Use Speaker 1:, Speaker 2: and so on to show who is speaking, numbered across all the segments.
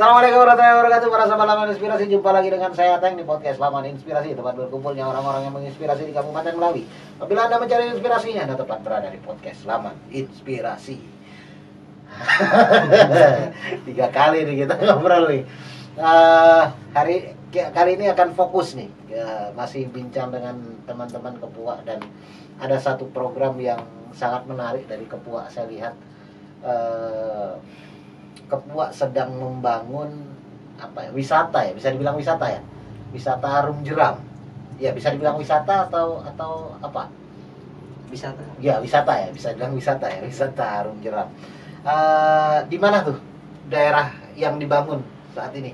Speaker 1: Assalamualaikum warahmatullahi wabarakatuh. Para sahabat Laman Inspirasi, jumpa lagi dengan saya Teng di podcast Laman Inspirasi, tempat berkumpulnya orang-orang yang menginspirasi di Kabupaten Melawi. Apabila Anda mencari inspirasinya, Anda tepat berada di podcast Laman Inspirasi. 3 kali nih kita ngobrol nih. Kali ini akan fokus nih, masih bincang dengan teman-teman Kepua, dan ada satu program yang sangat menarik dari Kepua. Saya lihat Kepua sedang membangun wisata ya, bisa dibilang wisata ya, wisata Arum Jeram ya, bisa dibilang wisata atau apa,
Speaker 2: Wisata
Speaker 1: ya wisata ya, bisa dibilang wisata ya, wisata Arum Jeram. Di mana tuh daerah yang dibangun saat ini?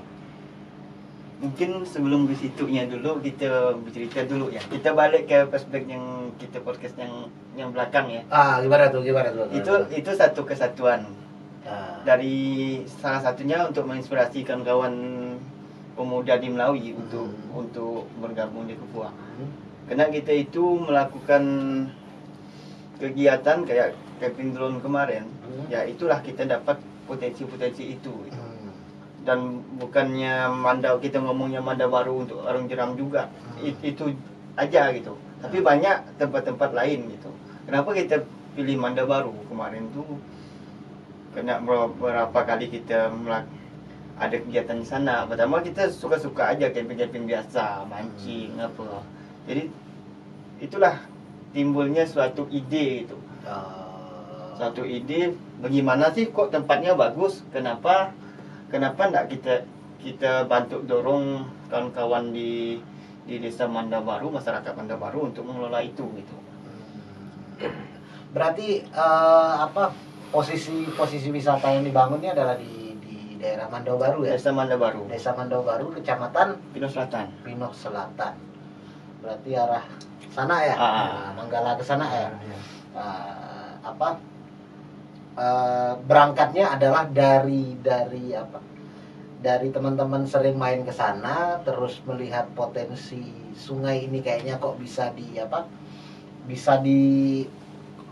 Speaker 2: Mungkin sebelum ke situnya dulu kita bercerita dulu ya. Kita balik ke perspektif yang kita podcast yang belakang ya.
Speaker 1: Gimana tuh?
Speaker 2: Itu satu kesatuan. Dari salah satunya untuk menginspirasi kawan-kawan pemuda di Melawi untuk bergabung di Kepua. Karena kita itu melakukan kegiatan kayak camping drone kemarin. Ya itulah kita dapat potensi-potensi itu. Dan bukannya kita ngomongnya Manda Baru untuk Arum Jeram juga, itu aja gitu. Tapi banyak tempat-tempat lain gitu. Kenapa kita pilih Manda Baru kemarin tuh? Karena beberapa kali kita ada kegiatan di sana. Pertama kita suka-suka aja camping-camping biasa, mancing apa. Jadi itulah timbulnya suatu ide itu. Suatu ide, bagaimana sih kok tempatnya bagus? Kenapa enggak kita bantu dorong kawan-kawan di desa Manda Baru, masyarakat Manda Baru untuk mengelola itu gitu.
Speaker 1: Berarti posisi wisata yang dibangunnya adalah di daerah Manda Baru ya?
Speaker 2: Desa Manda Baru.
Speaker 1: Desa Manda Baru, Kecamatan
Speaker 2: Pinok Selatan.
Speaker 1: Pinok Selatan. Berarti arah sana ya? Manggala ke sana ya? Berangkatnya adalah dari teman-teman sering main ke sana, terus melihat potensi sungai ini kayaknya kok bisa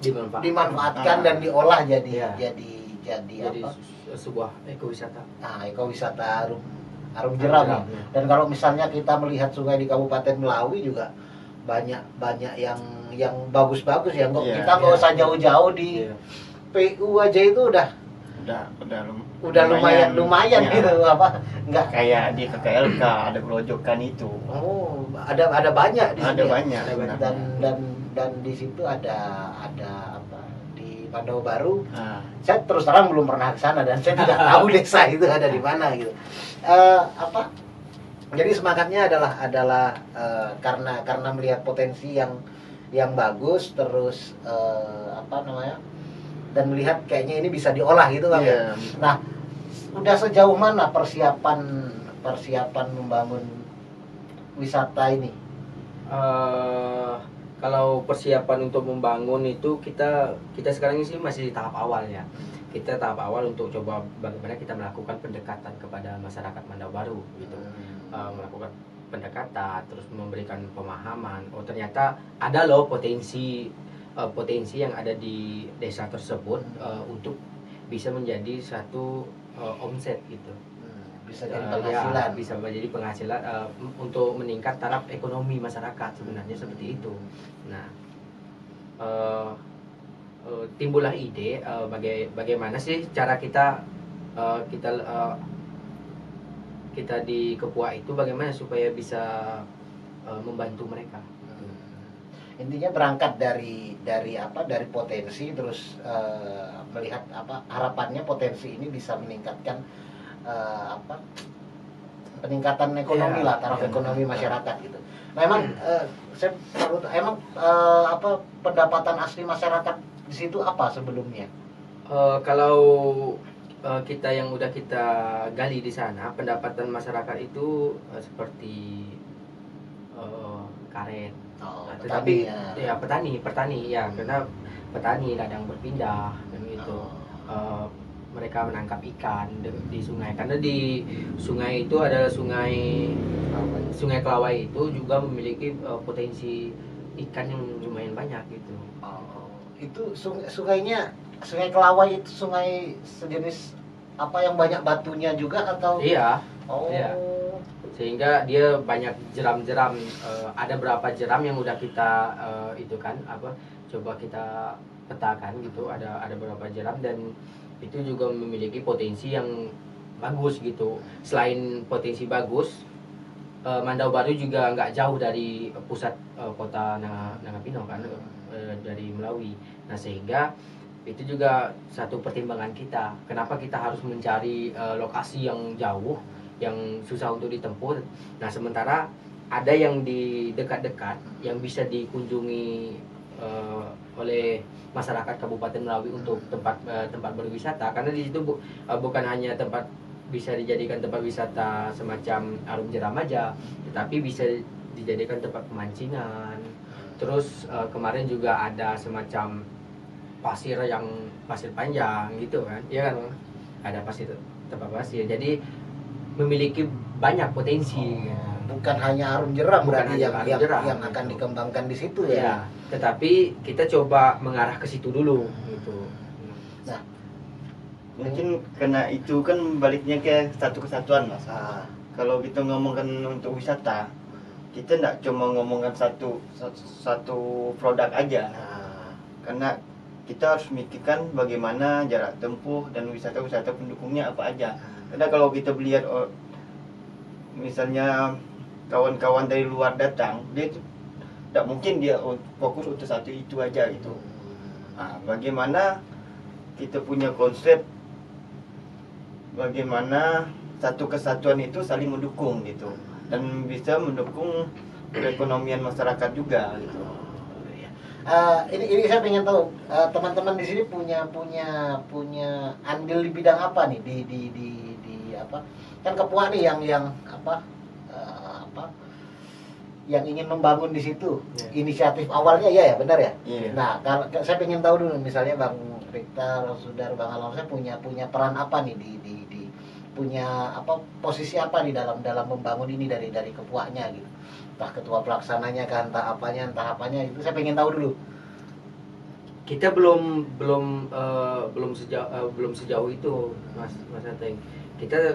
Speaker 1: dimanfaatkan dan diolah jadi
Speaker 3: sebuah ekowisata.
Speaker 1: Ekowisata Arum Jeram ya. Dan kalau misalnya kita melihat sungai di Kabupaten Melawi juga banyak yang bagus-bagus ya. Kita nggak usah jauh-jauh di PU aja itu udah lumayan
Speaker 2: ya.
Speaker 1: Gitu nggak
Speaker 2: kayak di KKLK ada gerojokan itu.
Speaker 1: Ada banyak di sini.
Speaker 2: Ada banyak.
Speaker 1: Dan di situ ada di Manda Baru. Saya terus terang belum pernah ke sana dan saya tidak tahu desa itu ada di mana gitu. Jadi semangatnya adalah karena melihat potensi yang bagus, terus dan melihat kayaknya ini bisa diolah gitu kan.
Speaker 2: Yeah.
Speaker 1: Nah, udah sejauh mana persiapan membangun wisata ini?
Speaker 3: Kalau persiapan untuk membangun itu kita sekarang ini sih masih di tahap awal ya. Kita tahap awal untuk coba bagaimana kita melakukan pendekatan kepada masyarakat Manda Baru gitu. Melakukan pendekatan, terus memberikan pemahaman. Oh ternyata ada loh potensi yang ada di desa tersebut untuk bisa menjadi satu omset gitu.
Speaker 1: Bisa jadi penghasilan.
Speaker 3: Bisa menjadi penghasilan untuk meningkat taraf ekonomi masyarakat, sebenarnya seperti itu. Nah, timbullah ide bagaimana sih cara kita di Kepua itu bagaimana supaya bisa membantu mereka.
Speaker 1: Intinya berangkat dari potensi, terus melihat harapannya potensi ini bisa meningkatkan peningkatan ekonomi lah, taraf ekonomi masyarakat gitu. Nah pendapatan asli masyarakat di situ apa sebelumnya?
Speaker 3: Kalau kita yang udah kita gali di sana, pendapatan masyarakat itu seperti karet. Tetapi petani ya, karena petani kadang berpindah dan gitu. Mereka menangkap ikan di sungai, karena di sungai itu ada sungai Kelawai itu juga memiliki potensi ikan yang lumayan banyak gitu.
Speaker 1: Itu sungainya Sungai Kelawai itu sungai sejenis apa yang banyak batunya juga atau?
Speaker 3: Iya.
Speaker 1: Oh.
Speaker 3: Iya. Sehingga dia banyak jeram-jeram. Ada berapa jeram yang udah kita itu kan apa coba kita petakan gitu, ada beberapa jeram, dan itu juga memiliki potensi yang bagus gitu. Selain potensi bagus, Mandau Baru juga nggak jauh dari pusat kota Nangapino kan, dari Melawi. Nah sehingga itu juga satu pertimbangan kita, kenapa kita harus mencari lokasi yang jauh, yang susah untuk ditempuh. Nah sementara ada yang di dekat-dekat yang bisa dikunjungi oleh masyarakat Kabupaten Melawi untuk tempat berwisata, karena di situ bukan hanya tempat bisa dijadikan tempat wisata semacam Arum Jeram aja, tetapi bisa dijadikan tempat pemancingan. Terus kemarin juga ada semacam pasir panjang gitu kan, iya kan, ada tempat pasir, jadi memiliki banyak potensi.
Speaker 1: Bukan hanya Arum Jeram berarti yang akan
Speaker 3: gitu.
Speaker 1: dikembangkan di situ ya.
Speaker 3: Ya, tetapi kita coba mengarah ke situ dulu gitu.
Speaker 1: Nah,
Speaker 2: mungkin karena itu kan baliknya ke satu kesatuan Mas. Kalau kita ngomongkan untuk wisata, kita tidak cuma ngomongkan satu produk aja. Karena kita harus mikirkan bagaimana jarak tempuh dan wisata-wisata pendukungnya apa aja. Karena kalau kita melihat misalnya kawan-kawan dari luar datang, dia tidak mungkin dia fokus untuk satu itu aja gitu. Nah, bagaimana kita punya konsep, bagaimana satu kesatuan itu saling mendukung gitu, dan bisa mendukung perekonomian masyarakat juga gitu.
Speaker 1: Ini saya pengen tahu teman-teman di sini punya andil di bidang apa nih di apa, kan Kepuak nih yang yang ingin membangun di situ. Inisiatif awalnya ya benar ya. Nah kalau saya pengen tahu dulu, misalnya Bang Victor, Sudar, Bang Alonso punya peran apa nih di punya apa, posisi apa nih dalam membangun ini dari Kepuaknya gitu, entah ketua pelaksananya kan, entah apanya itu saya pengen tahu dulu.
Speaker 3: Kita belum sejauh itu Mas Ateng.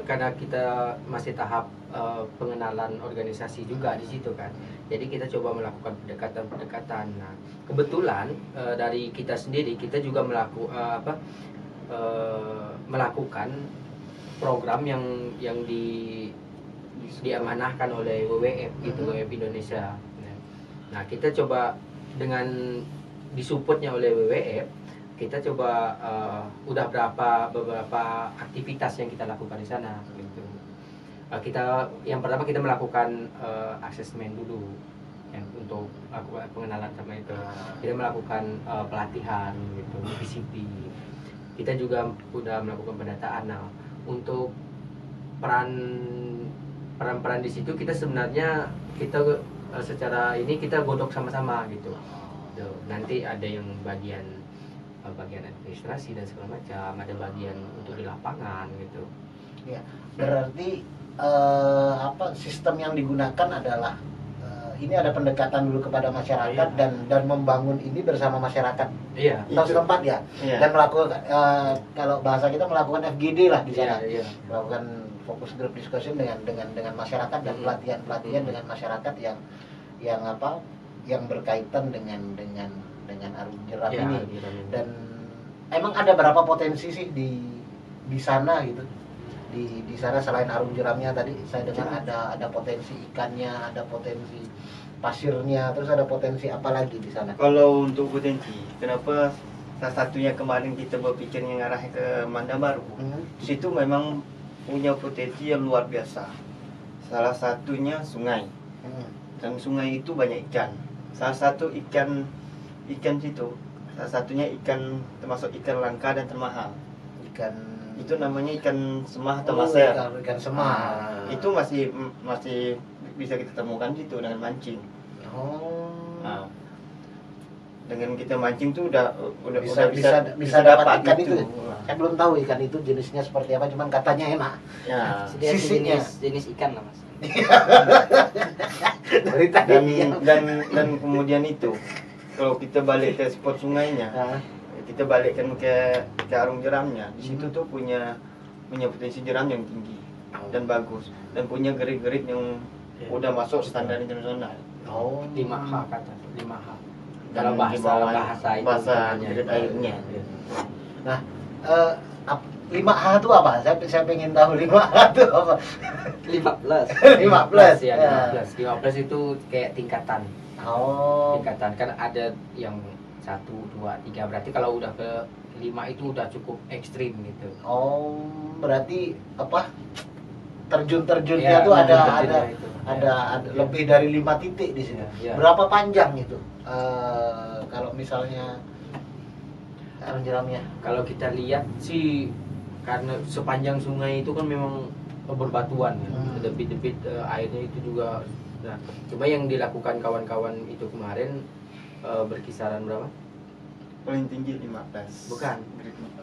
Speaker 3: Karena kita masih tahap pengenalan organisasi juga di situ kan. Jadi kita coba melakukan pendekatan. Nah, kebetulan dari kita sendiri kita juga melakukan program yang diamanahkan oleh WWF gitu, WWF Indonesia. Nah, kita coba dengan disupportnya oleh WWF, kita coba udah beberapa aktivitas yang kita lakukan di sana gitu. Yang pertama kita melakukan asesmen dulu untuk pengenalan sama itu. Kita melakukan pelatihan gitu, PCP. Kita juga udah melakukan pendataan. Nah, untuk peran di situ kita sebenarnya secara ini kita godok sama-sama gitu. Nanti ada yang bagian administrasi dan segala macam, ada bagian untuk di lapangan gitu.
Speaker 1: Ya, berarti sistem yang digunakan adalah ini ada pendekatan dulu kepada masyarakat, dan membangun ini bersama masyarakat.
Speaker 3: Iya.
Speaker 1: Atau setempat ya. Iya. Dan melakukan kalau bahasa kita melakukan FGD lah di sana. Iya. Melakukan fokus group discussion dengan masyarakat dan pelatihan dengan masyarakat yang berkaitan dengan Arum Jeram ini. Dan emang ada berapa potensi sih di sana gitu? Di sana selain Arum Jeramnya tadi saya dengar ada potensi ikannya, ada potensi pasirnya, terus ada potensi apa lagi di sana?
Speaker 2: Kalau untuk potensi, kenapa salah satunya kemarin kita berpikir ngarah ke Mandau Baru? Situ memang punya potensi yang luar biasa. Salah satunya sungai, dan sungai itu banyak ikan. Salah satu ikan situ, salah satunya ikan termasuk ikan langka dan termahal. Itu namanya ikan semah atau maser.
Speaker 1: Ikan semah.
Speaker 2: Itu masih bisa kita temukan situ dengan mancing. Nah, dengan kita mancing tuh udah
Speaker 1: bisa dapat ikan itu. Saya belum tahu ikan itu jenisnya seperti apa, cuman katanya enak.
Speaker 2: Ya.
Speaker 3: Sisinya jenis ikan lah Mas.
Speaker 2: dan kemudian itu kalau kita balik ke spot sungainya, kita balikkan ke Arum Jeramnya. Di situ tuh punya punya potensi jeram yang tinggi dan bagus, dan punya gerit-gerit yang udah masuk standar internasional.
Speaker 3: 5H kata 5H.
Speaker 2: Dan
Speaker 3: Kalau
Speaker 2: di bawah
Speaker 3: bahasa itu
Speaker 2: bahasa
Speaker 3: namanya.
Speaker 2: gerit airnya.
Speaker 1: Nah, 5H itu apa? Saya pengen tahu 5H itu apa.
Speaker 4: 15.
Speaker 1: 15
Speaker 3: ya,
Speaker 1: ya.
Speaker 3: 15 itu kayak tingkatan. Tingkatan kan ada yang 1, 2, 3, berarti kalau udah ke 5 itu udah cukup ekstrim gitu.
Speaker 1: Berarti apa? Terjun-terjunnya
Speaker 3: Ya,
Speaker 1: tuh ada
Speaker 3: terjunnya itu.
Speaker 1: ada lebih dari 5 titik di sini.
Speaker 3: Ya.
Speaker 1: Berapa panjang itu? Kalau misalnya arung jeramnya.
Speaker 3: Kalau kita lihat sih, karena sepanjang sungai itu kan memang berbatuan ya, debit-debit airnya itu juga. Nah, cuma yang dilakukan kawan-kawan itu kemarin berkisaran berapa?
Speaker 2: Paling tinggi 15.
Speaker 3: Bukan.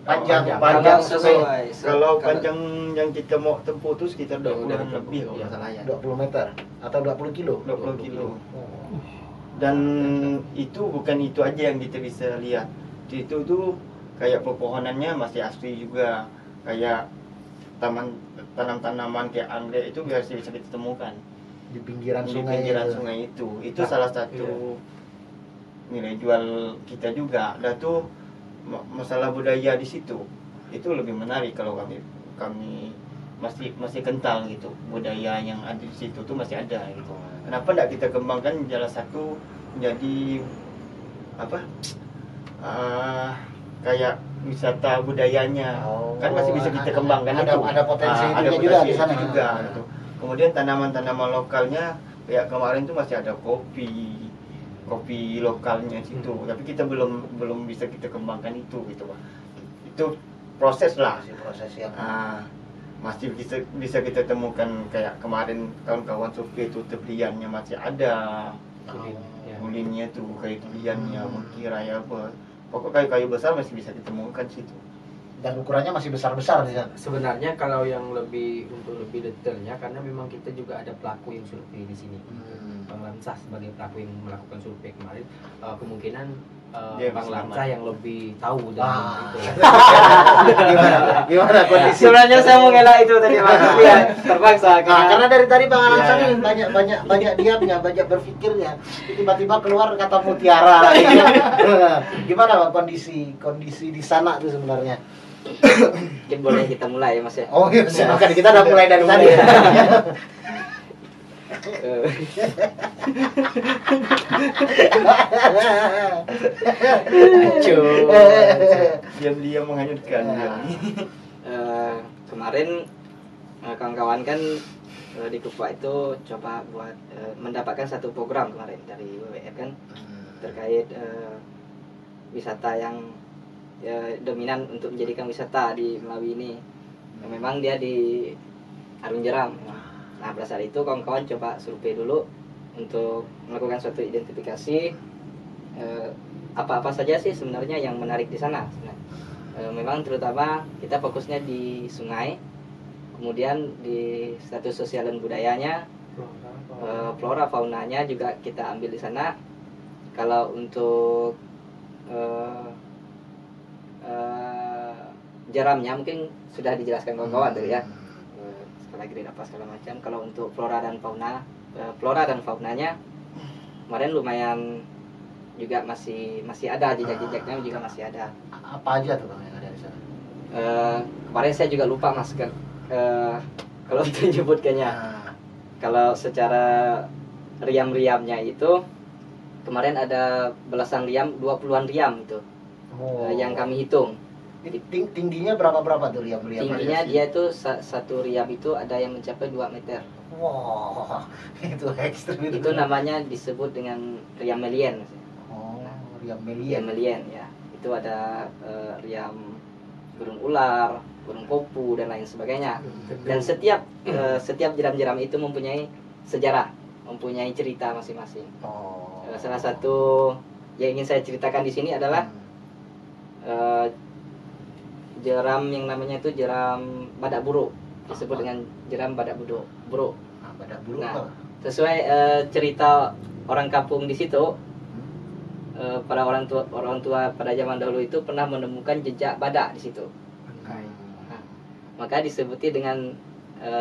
Speaker 1: Panjang
Speaker 4: sesuai.
Speaker 2: Kalau panjang yang kita mau tempuh itu sekitar
Speaker 3: Yang udah
Speaker 2: 20-an lebih
Speaker 3: ditempuh,
Speaker 2: kalau
Speaker 3: ya.
Speaker 2: nggak salah ya.
Speaker 1: 20 meter atau 20 kilo.
Speaker 2: 20 kilo. Dan itu bukan itu aja yang kita bisa lihat. Di itu tuh kayak pepohonannya masih asli juga, kayak tanam-tanaman kayak anggrek itu masih bisa kita temukan
Speaker 1: Di pinggiran
Speaker 2: di
Speaker 1: sungai.
Speaker 2: pinggiran sungai itu. Itu salah satu nilai jual kita juga. Dan tuh masalah budaya di situ itu lebih menarik kalau kami masih kental gitu, budaya yang ada di situ tuh masih ada gitu. Kenapa tidak kita kembangkan salah satu menjadi apa kayak wisata budayanya, kan masih bisa kita kembangkan itu.
Speaker 1: Ada potensi
Speaker 2: ada
Speaker 1: juga
Speaker 2: potensi
Speaker 1: di sana
Speaker 2: itu juga gitu. Kemudian tanaman-tanaman lokalnya kayak kemarin tuh masih ada kopi lokalnya situ, tapi kita belum bisa kita kembangkan itu gitu Pak. Itu proses lah,
Speaker 1: Proses yang
Speaker 2: masih bisa kita temukan. Kayak kemarin kawan-kawan survei itu tebliannya masih ada, kulinnya tuh kayak tebliannya, mengkirai apa, pokok kayu-kayu besar masih bisa ditemukan situ.
Speaker 1: dan ukurannya masih besar-besar di sana.
Speaker 3: Sebenarnya kalau yang lebih detailnya, karena memang kita juga ada pelaku yang survei di sini. Bang Lamsah sebagai pelaku yang melakukan survei kemarin, kemungkinan Bang Lamsah yang lebih tahu dengan itu.
Speaker 1: Gimana kondisi?
Speaker 4: Sebenarnya saya mau ngelak itu tadi Mas, ya terpaksa.
Speaker 1: Karena dari tadi Bang Lamsah ini banyak diamnya, banyak berpikirnya. Tiba-tiba keluar kata mutiara lagi. Gimana Bang kondisi di sana tuh sebenarnya?
Speaker 4: Mungkin boleh kita mulai ya Mas ya.
Speaker 1: Oh iya, kan kita udah mulai dari tadi.
Speaker 2: Diam-diam menghanyutkan.
Speaker 4: Kemarin kawan-kawan kan di Kupwa itu coba buat mendapatkan satu program kemarin dari WWF kan terkait wisata yang dominan untuk menjadikan wisata di Melawi ini. Memang dia di Arung Jeram. Nah pada saat itu kawan-kawan coba survei dulu untuk melakukan suatu identifikasi apa-apa saja sih sebenarnya yang menarik di sana. Memang terutama kita fokusnya di sungai, kemudian di status sosial dan budayanya, flora faunanya juga kita ambil di sana. Kalau untuk jeramnya mungkin sudah dijelaskan kawan-kawan tuh ya, skala grade apa segala macam. Kalau untuk flora dan faunanya kemarin lumayan juga masih ada jejak-jejaknya juga masih ada.
Speaker 1: Apa aja tuh Bang yang ada di sana?
Speaker 4: Kemarin saya juga lupa Mas kan kalau itu nyebutkannya. Kalau secara riam-riamnya itu kemarin ada belasan riam, 20-an riam itu yang kami hitung.
Speaker 1: Tingginya berapa tuh riam-riam?
Speaker 4: Tingginya dia itu satu riam itu ada yang mencapai 2 meter.
Speaker 1: Wah, itu ekstrim
Speaker 4: Itu namanya disebut dengan riam melien.
Speaker 1: Riam
Speaker 4: Riam
Speaker 1: Melien.
Speaker 4: melien ya. Itu ada riam burung ular, burung kopu dan lain sebagainya. Dan setiap jeram-jeram itu mempunyai sejarah, mempunyai cerita masing-masing. Salah satu yang ingin saya ceritakan di sini adalah jeram yang namanya itu jeram badak buruk, disebut dengan jeram badak buruk.
Speaker 1: Badak buruk.
Speaker 4: Nah, sesuai cerita orang kampung di situ, para orang tua pada zaman dahulu itu pernah menemukan jejak badak di situ. Nah, maka disebuti dengan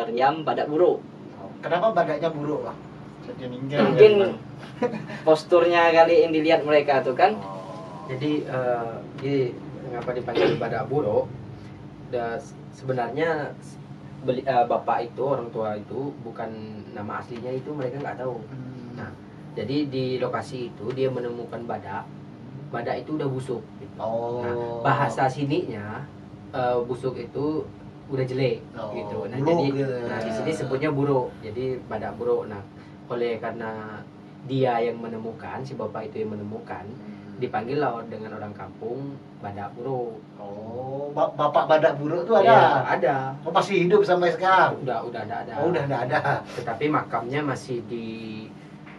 Speaker 4: Riam Badak Buruk.
Speaker 1: Kenapa badaknya buruk, Pak?
Speaker 2: Jadi ninja.
Speaker 4: Mungkin posturnya kali yang dilihat mereka tuh kan.
Speaker 3: Jadi mengapa dipanggil badak buruk? Sebenarnya bapak itu, orang tua itu bukan nama aslinya, itu mereka nggak tahu. Nah, jadi di lokasi itu dia menemukan badak itu udah busuk gitu. Nah, bahasa sininya busuk itu udah jelek gitu. Nah,
Speaker 1: buruk,
Speaker 3: jadi
Speaker 1: gitu.
Speaker 3: nah di sini sebutnya buruk. Jadi badak buruk. Nah, oleh karena dia yang menemukan, si bapak itu yang menemukan, dipanggil lah dengan orang kampung badak buruk.
Speaker 1: Bapak badak buruk tuh ada?
Speaker 3: Ya, ada.
Speaker 1: Masih hidup sampai sekarang?
Speaker 3: Udah ada.
Speaker 1: Udah ada.
Speaker 3: Tetapi makamnya masih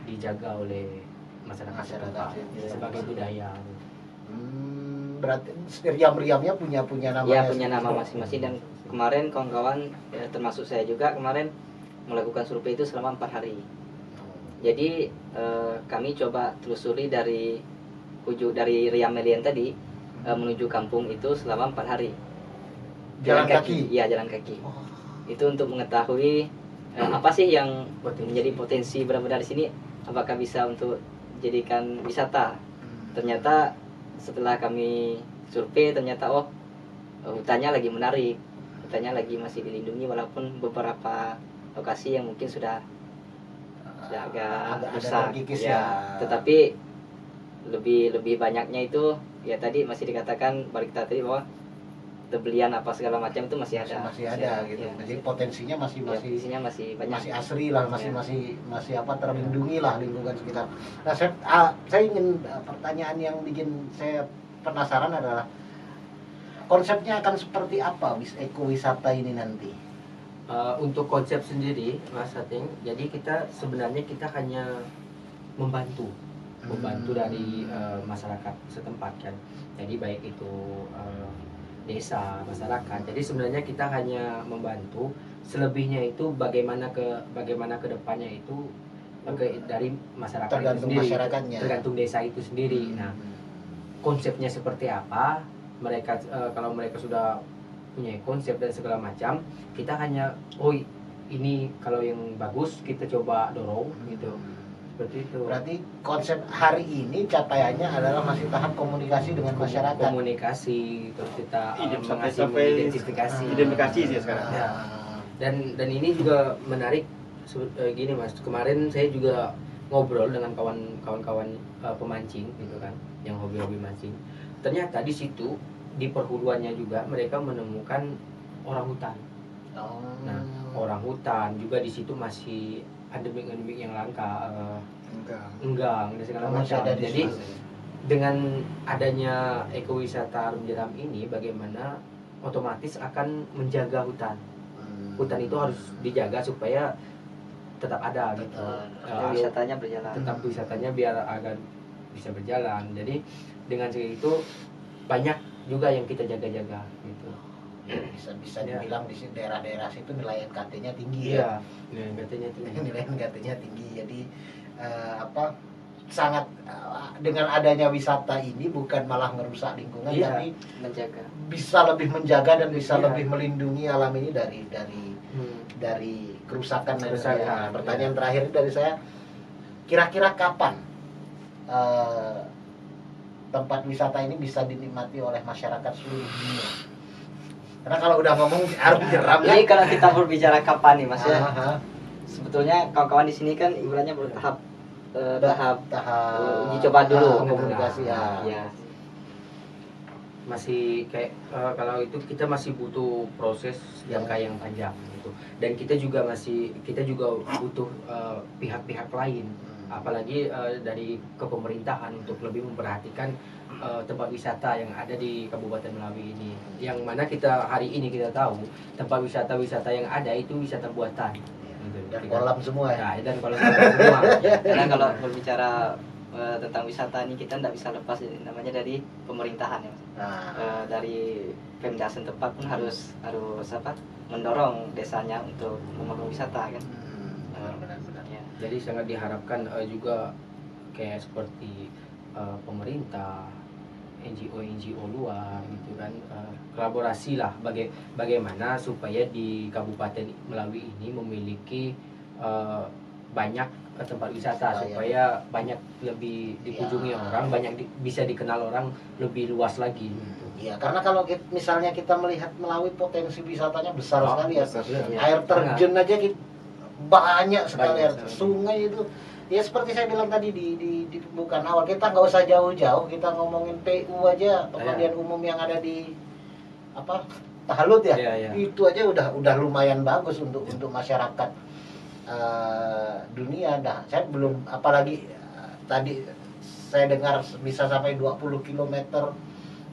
Speaker 3: dijaga oleh masyarakat setempat sebagai budaya.
Speaker 1: Berarti Riam-Riamnya punya nama?
Speaker 4: Ya, punya nama masing-masing. Dan kemarin kawan-kawan termasuk saya juga kemarin melakukan survei itu selama 4 hari. Jadi kami coba telusuri dari Riam Melian tadi menuju kampung itu selama 4 hari.
Speaker 1: Jalan kaki?
Speaker 4: Iya, jalan kaki. Itu untuk mengetahui apa sih yang menjadi potensi benar-benar di sini, apakah bisa untuk jadikan wisata. Ternyata setelah kami survei, ternyata hutannya lagi menarik, hutannya lagi masih dilindungi, walaupun beberapa lokasi yang mungkin sudah agak rusak ya. Tetapi lebih banyaknya itu ya tadi masih dikatakan balik tadi bahwa tebelian apa segala macam itu masih ada
Speaker 1: gitu. Ya. Jadi potensinya masih
Speaker 4: masih banyak,
Speaker 1: masih asri lah, masih apa, terlindungi lah lingkungan sekitar. Nah, saya ingin pertanyaan yang bikin saya penasaran adalah konsepnya akan seperti apa ekowisata ini nanti?
Speaker 3: Untuk konsep sendiri, Mas Hating, jadi sebenarnya kita hanya membantu dari masyarakat setempat kan. Jadi baik itu desa, masyarakat. Jadi sebenarnya kita hanya membantu. Selebihnya itu bagaimana ke depannya itu dari masyarakat
Speaker 1: tergantung
Speaker 3: itu sendiri,
Speaker 1: masyarakatnya,
Speaker 3: tergantung desa itu sendiri. Nah, konsepnya seperti apa? Mereka kalau mereka sudah punya konsep dan segala macam, kita hanya ini kalau yang bagus kita coba dorong gitu. Seperti itu.
Speaker 1: Berarti konsep hari ini capaiannya adalah masih tahap komunikasi dengan masyarakat.
Speaker 3: Komunikasi, terus kita
Speaker 2: identifikasi sih sekarang.
Speaker 3: Ya. Dan ini juga menarik gini Mas. Kemarin saya juga ngobrol dengan kawan-kawan pemancing gitu kan, yang hobi-hobi mancing. Ternyata di situ di perhuluannya juga mereka menemukan orang hutan. Nah, orang hutan juga di situ masih endemik yang langka, enggang dan segala macam. Jadi dengan adanya ekowisata Arum Jeram ini, bagaimana otomatis akan menjaga hutan. Hutan itu harus dijaga supaya tetap ada gitu.
Speaker 4: Wisatanya berjalan.
Speaker 3: Tetap wisatanya biar agar bisa berjalan. Jadi dengan segitu banyak juga yang kita jaga-jaga gitu.
Speaker 1: Bisa dibilang di daerah-daerah situ nilai NKT-nya tinggi.
Speaker 3: Iya, nilai NKT-nya tinggi.
Speaker 1: Nilai NKT-nya tinggi. Jadi sangat dengan adanya wisata ini bukan malah merusak lingkungan, tapi
Speaker 4: menjaga.
Speaker 1: Bisa lebih menjaga dan bisa lebih melindungi alam ini dari kerusakan. Nah, pertanyaan terakhir dari saya, kira-kira kapan tempat wisata ini bisa dinikmati oleh masyarakat seluruh dunia? Karena kalau udah ngomong Arum Jeram
Speaker 4: ini kalau kita berbicara kapan nih Mas ya, sebetulnya kawan-kawan di sini kan ibaratnya bertahap uji coba dulu
Speaker 1: komunikasi
Speaker 4: ya.
Speaker 3: Masih kayak kalau itu kita masih butuh proses yang panjang gitu. Dan kita juga butuh pihak-pihak lain, apalagi dari kepemerintahan untuk lebih memperhatikan tempat wisata yang ada di Kabupaten Melawi ini. Yang mana hari ini kita tahu tempat wisata yang ada itu wisata buatan.
Speaker 1: Dan kolam semua ya.
Speaker 3: Dan kolam semua.
Speaker 4: Karena kalau berbicara tentang wisata ini kita tidak bisa lepas namanya dari pemerintahan ya Mas. Dari Pemda setempat pun harus mendorong desanya untuk membangun wisata kan.
Speaker 1: Benar-benar.
Speaker 4: Ya.
Speaker 3: Jadi sangat diharapkan juga kayak seperti pemerintah, NGO luar gitu kan, kolaborasi lah bagaimana supaya di Kabupaten Melawi ini memiliki banyak tempat wisata supaya banyak lebih dikunjungi orang, banyak bisa dikenal orang lebih luas lagi gitu.
Speaker 1: Ya, karena kalau misalnya kita melihat Melawi potensi wisatanya besar sekali ya. Air terjun aja banyak sekali, air sungai itu. Ya seperti saya bilang tadi di pembukaan awal, kita nggak usah jauh-jauh, kita ngomongin PU aja, pemandian umum yang ada di Tahalut ya. Itu aja udah lumayan bagus untuk masyarakat dunia. Nah, saya belum, apalagi tadi saya dengar bisa sampai 20 km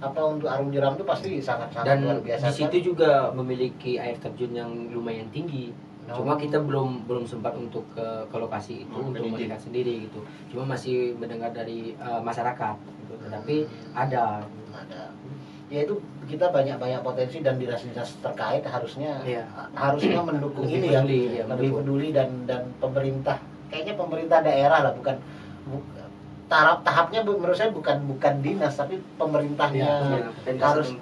Speaker 1: untuk Arung Jeram itu pasti sangat luar biasa.
Speaker 3: Dan di situ juga memiliki air terjun yang lumayan tinggi. Cuma kita belum sempat untuk ke lokasi itu untuk melihat sendiri gitu. Cuma masih mendengar dari masyarakat gitu. Tetapi ada.
Speaker 1: Ya itu kita banyak potensi, dan dinas-dinas terkait harusnya mendukung ini ya, lebih peduli dan pemerintah, kayaknya pemerintah daerah lah, bukan tahapnya menurut saya bukan dinas tapi pemerintahnya harus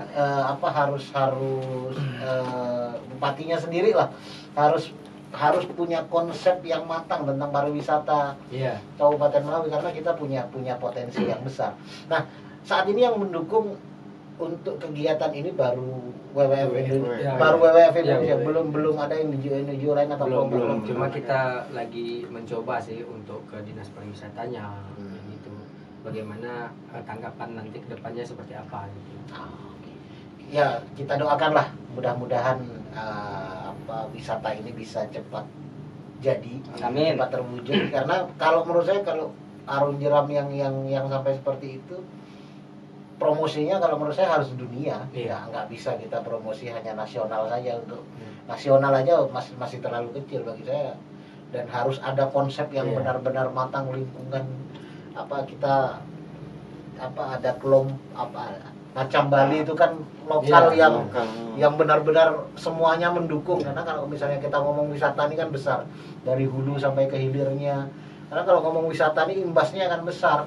Speaker 1: bupatinya sendiri lah harus punya konsep yang matang tentang pariwisata Kabupaten Melawi, karena kita punya potensi yang besar. Nah, saat ini yang mendukung untuk kegiatan ini baru WWF Indonesia, belum ada NGO lain atau
Speaker 3: belum. Cuma kita lagi mencoba sih untuk ke dinas pariwisatanya gitu. Bagaimana tanggapan nanti kedepannya seperti apa gitu.
Speaker 1: Ya, kita doakanlah mudah-mudahan wisata ini bisa cepat jadi, cepat terwujud. Karena kalau menurut saya, kalau Arung Jeram yang sampai seperti itu, promosinya kalau menurut saya harus dunia. Nggak bisa kita promosi hanya nasional saja. Untuk nasional aja masih terlalu kecil bagi saya, dan harus ada konsep yang benar-benar matang, lingkungan kita ada macam Bali itu kan lokal yang benar-benar semuanya mendukung. Karena kalau misalnya kita ngomong wisata ini kan besar, dari hulu sampai ke hilirnya. Karena kalau ngomong wisata ini imbasnya akan besar.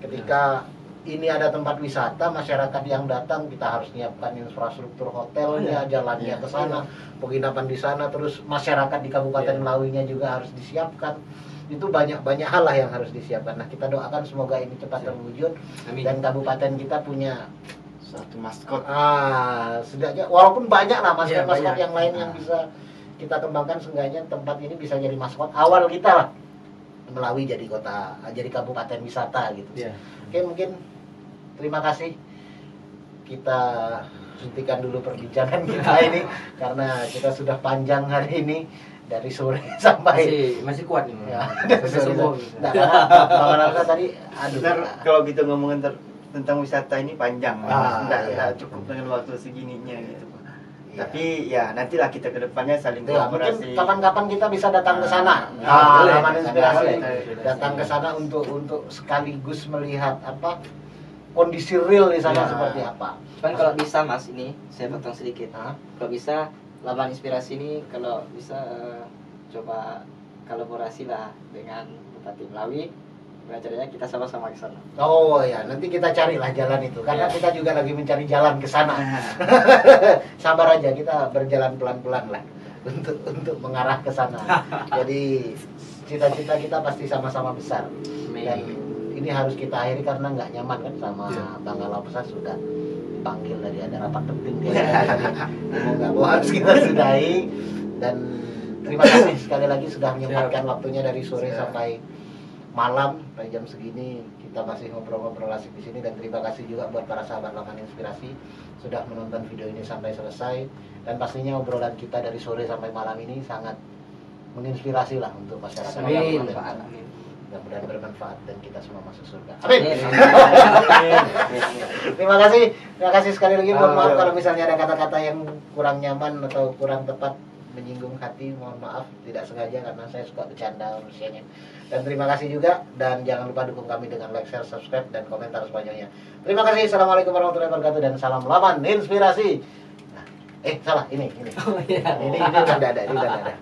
Speaker 1: Ketika ini ada tempat wisata, masyarakat yang datang kita harus nyiapkan infrastruktur hotelnya, jalannya ke sana, penginapan di sana, terus masyarakat di Kabupaten Melawinya juga harus disiapkan. Itu banyak hal lah yang harus disiapkan. Nah, kita doakan semoga ini cepat terwujud. Amin. Dan kabupaten kita punya
Speaker 2: satu maskot.
Speaker 1: Setidaknya walaupun banyak lah maskot yang lain yang bisa kita kembangkan, seenggaknya tempat ini bisa jadi maskot awal kita lah. Melawi jadi kabupaten wisata gitu. Oke, mungkin terima kasih. Kita hentikan dulu perbincangan kita ini karena kita sudah panjang hari ini. Dari sore sampai
Speaker 3: masih kuat nih.
Speaker 1: Dari sore. Karena tadi
Speaker 2: kalau kita ngomongin tentang wisata ini panjang, nggak cukup dengan waktu segininya gitu. Tapi ya nantilah kita ke depannya saling kolaborasi.
Speaker 1: Mungkin kapan-kapan kita bisa datang ke sana. Laman inspirasi. Datang ke sana untuk sekaligus melihat kondisi real di sana seperti apa.
Speaker 4: Cuman kalau bisa Mas, ini saya potong sedikit. Kalau bisa laman inspirasi ini kalau bisa coba kolaborasi lah dengan Bupati Melawi. Caranya kita sama-sama ke sana.
Speaker 1: Oh ya, nanti kita carilah jalan itu. Karena kita juga lagi mencari jalan ke sana. Sabar aja, kita berjalan pelan-pelan lah untuk mengarah ke sana. Jadi cita-cita kita pasti sama-sama besar. Dan ini harus kita akhiri karena nggak nyaman kan sama Bang Galapsa sudah dipanggil dari ada rapat penting nggak mau harus kita sudahi. Dan terima kasih sekali lagi sudah menyempatkan waktunya dari sore sampai malam, sampai jam segini kita masih ngobrol-ngobrol asik di sini. Dan terima kasih juga buat para sahabat Laman Inspirasi sudah menonton video ini sampai selesai. Dan pastinya obrolan kita dari sore sampai malam ini sangat menginspirasi lah untuk masyarakat.
Speaker 3: Amin.
Speaker 1: Mudah-mudahan bermanfaat dan kita semua masuk surga. Amin. Terima kasih sekali lagi. Mohon maaf kalau misalnya ada kata-kata yang kurang nyaman atau kurang tepat, menyinggung hati, mohon maaf, tidak sengaja karena saya suka bercanda manusianya. Dan terima kasih juga, dan jangan lupa dukung kami dengan like, share, subscribe, dan komentar sebanyak-banyaknya. Terima kasih. Assalamualaikum warahmatullahi wabarakatuh dan salam Laman Inspirasi. Salah, ini. Ini udah ada.